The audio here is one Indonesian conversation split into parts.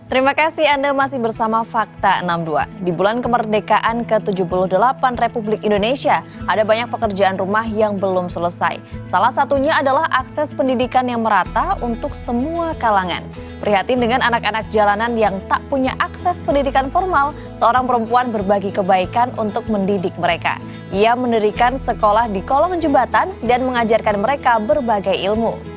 Terima kasih Anda masih bersama Fakta 62. Di bulan kemerdekaan ke-78 Republik Indonesia, ada banyak pekerjaan rumah yang belum selesai. Salah satunya adalah akses pendidikan yang merata untuk semua kalangan. Prihatin dengan anak-anak jalanan yang tak punya akses pendidikan formal, seorang perempuan berbagi kebaikan untuk mendidik mereka. Ia mendirikan sekolah di kolong jembatan dan mengajarkan mereka berbagai ilmu.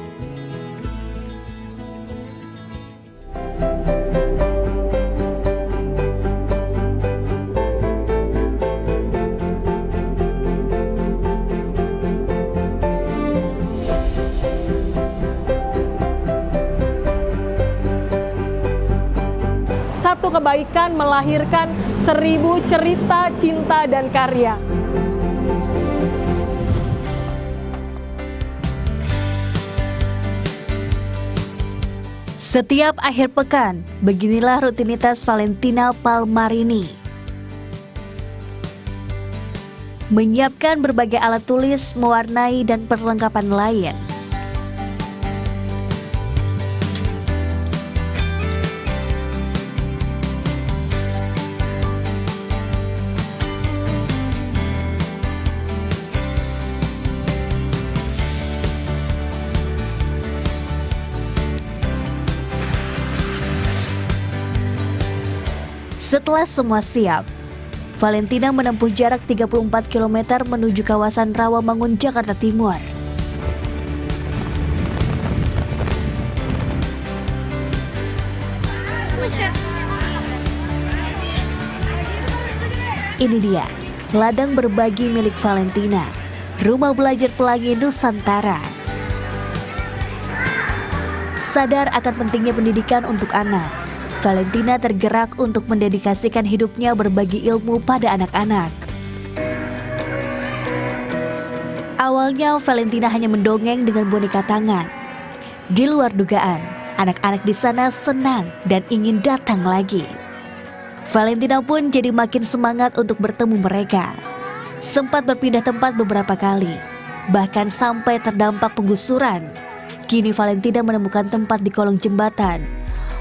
Satu kebaikan melahirkan 1000 cerita cinta dan karya. Setiap akhir pekan, beginilah rutinitas Valentina Palmarini. Menyiapkan berbagai alat tulis, mewarnai, dan perlengkapan lain. Setelah semua siap, Valentina menempuh jarak 34 km menuju kawasan Rawamangun, Jakarta Timur. Ini dia, ladang berbagi milik Valentina, rumah belajar pelangi Nusantara. Sadar akan pentingnya pendidikan untuk anak, Valentina tergerak untuk mendedikasikan hidupnya berbagi ilmu pada anak-anak. Awalnya Valentina hanya mendongeng dengan boneka tangan. Di luar dugaan, anak-anak di sana senang dan ingin datang lagi. Valentina pun jadi makin semangat untuk bertemu mereka. Sempat berpindah tempat beberapa kali, bahkan sampai terdampak penggusuran. Kini Valentina menemukan tempat di kolong jembatan,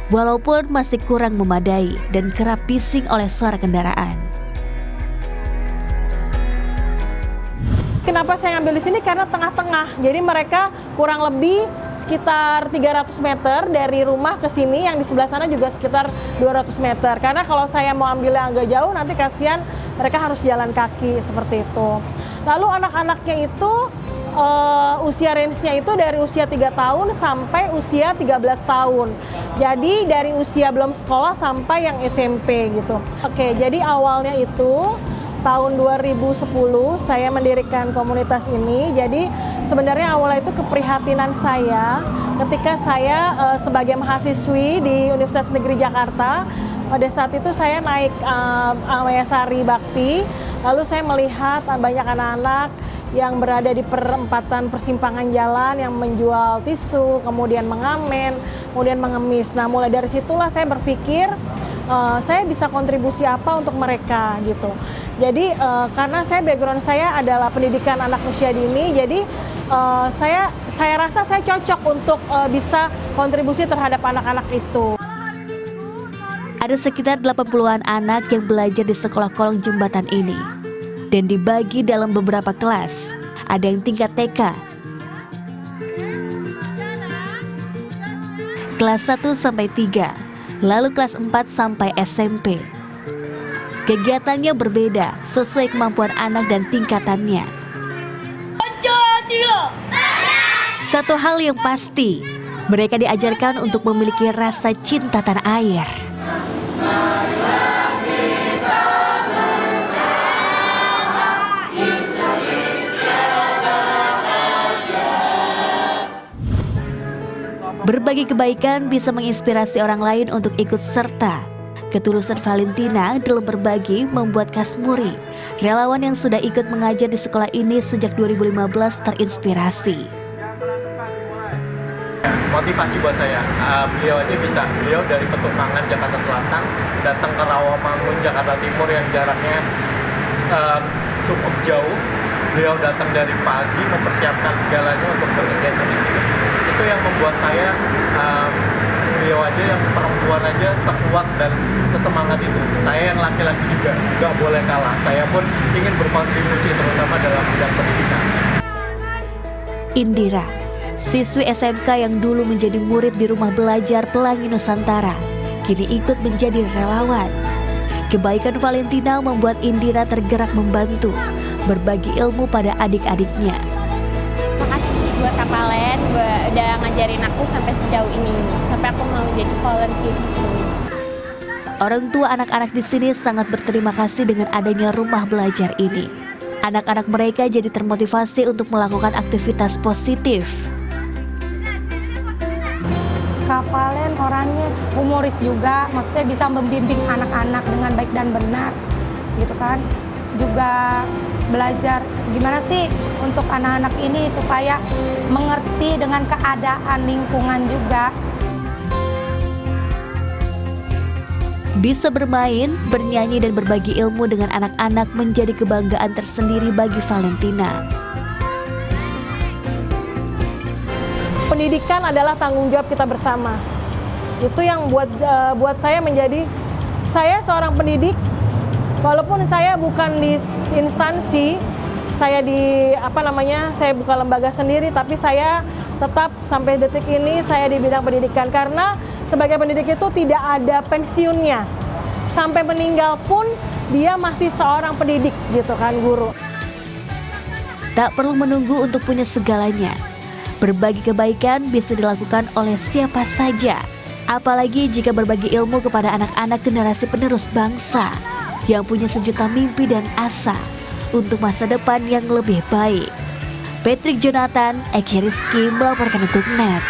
walaupun masih kurang memadai dan kerap bising oleh suara kendaraan. Kenapa saya ngambil di sini? Karena tengah-tengah. Jadi mereka kurang lebih sekitar 300 meter dari rumah ke sini, yang di sebelah sana juga sekitar 200 meter. Karena kalau saya mau ambil yang agak jauh, nanti kasihan mereka harus jalan kaki seperti itu. Lalu anak-anaknya itu usia range-nya itu dari usia 3 tahun sampai usia 13 tahun. Jadi dari usia belum sekolah sampai yang SMP gitu. Oke, jadi awalnya itu tahun 2010 saya mendirikan komunitas ini. Jadi sebenarnya awalnya itu keprihatinan saya ketika saya sebagai mahasiswi di Universitas Negeri Jakarta. Pada saat itu saya naik Amayasari Bakti, lalu saya melihat banyak anak-anak yang berada di perempatan persimpangan jalan yang menjual tisu, kemudian mengamen, kemudian mengemis. Nah, mulai dari situlah saya berpikir saya bisa kontribusi apa untuk mereka gitu. Jadi karena background saya adalah pendidikan anak usia dini, jadi saya rasa saya cocok untuk bisa kontribusi terhadap anak-anak itu. Ada sekitar 80-an anak yang belajar di sekolah kolong jembatan ini, dan dibagi dalam beberapa kelas. Ada yang tingkat TK, kelas 1 sampai 3, lalu kelas 4 sampai SMP. Kegiatannya berbeda sesuai kemampuan anak dan tingkatannya. Satu hal yang pasti, mereka diajarkan untuk memiliki rasa cinta tanah air. Berbagi kebaikan bisa menginspirasi orang lain untuk ikut serta. Ketulusan Valentina dalam berbagi membuat Kasmuri, relawan yang sudah ikut mengajar di sekolah ini sejak 2015, terinspirasi. Motivasi buat saya, beliau aja bisa. Beliau dari Petukangan, Jakarta Selatan, datang ke Rawamangun, Jakarta Timur yang jaraknya cukup jauh. Beliau datang dari pagi mempersiapkan segalanya untuk berkegiatan di sini. Itu yang membuat saya beliau aja yang perempuan aja sekuat dan sesemangat itu. Saya yang laki-laki juga nggak boleh kalah. Saya pun ingin berkontribusi terutama dalam bidang pendidikan. Indira, siswi SMK yang dulu menjadi murid di Rumah Belajar Pelangi Nusantara, kini ikut menjadi relawan. Kebaikan Valentina membuat Indira tergerak membantu, berbagi ilmu pada adik-adiknya. Makasih buat Kak Valen, udah ngajarin aku sampai sejauh ini, sampai aku mau jadi volunteer di sini. Orang tua anak-anak di sini sangat berterima kasih dengan adanya rumah belajar ini. Anak-anak mereka jadi termotivasi untuk melakukan aktivitas positif. Kak Valen orangnya humoris juga, maksudnya bisa membimbing anak-anak dengan baik dan benar, gitu kan. Juga belajar gimana sih untuk anak-anak ini supaya mengerti dengan keadaan lingkungan juga. Bisa bermain, bernyanyi, dan berbagi ilmu dengan anak-anak menjadi kebanggaan tersendiri bagi Valentina. Pendidikan adalah tanggung jawab kita bersama. Itu yang buat saya menjadi, saya seorang pendidik, walaupun saya bukan di instansi, saya saya bukan lembaga sendiri, tapi saya tetap sampai detik ini saya di bidang pendidikan, karena sebagai pendidik itu tidak ada pensiunnya. Sampai meninggal pun dia masih seorang pendidik gitu kan, guru. Tak perlu menunggu untuk punya segalanya. Berbagi kebaikan bisa dilakukan oleh siapa saja. Apalagi jika berbagi ilmu kepada anak-anak generasi penerus bangsa yang punya sejuta mimpi dan asa untuk masa depan yang lebih baik. Patrick Jonathan, Eki Rizky melaporkan untuk NET.